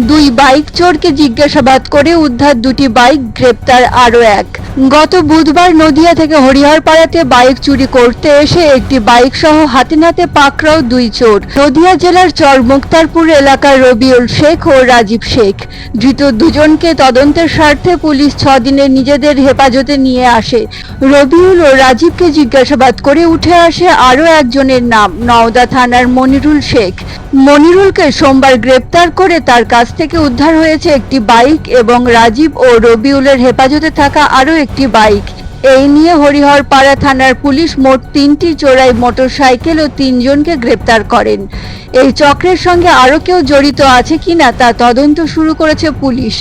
দুই বাইক চোরকে জিজ্ঞাসাবাদ করে উদ্ধার দুটি বাইক, গ্রেপ্তার আরও এক। গত বুধবার নদিয়া থেকে হরিহরপাড়াতে বাইক চুরি করতে এসে একটি বাইক সহ হাতে নাতে পাকড়াও দুই চোর। নদিয়া জেলার চরমুক্তারপুর এলাকার রবিউল শেখ ও রাজীব শেখ। ধৃত দুজনকে তদন্তের স্বার্থে পুলিশ 6 দিনে নিজেদের হেফাজতে নিয়ে আসে। রবিউল ও রাজীবকে জিজ্ঞাসাবাদ করে উঠে আসে আরও একজনের নাম, নওদা থানার মনিরুল শেখ। মনিরুলকে সোমবার গ্রেপ্তার করে তার কাছ থেকে উদ্ধার হয়েছে একটি বাইক এবং রাজীব ও রবিউলের হেফাজতে থাকা আরও একটি বাইক। এই নিয়ে হরিহরপাড়া থানার পুলিশ মোট 3টি চোরাই মোটরসাইকেল ও 3 জনকে গ্রেপ্তার করেন। এই চক্রের সঙ্গে আরও কেউ জড়িত আছে কিনা তা তদন্ত শুরু করেছে পুলিশ।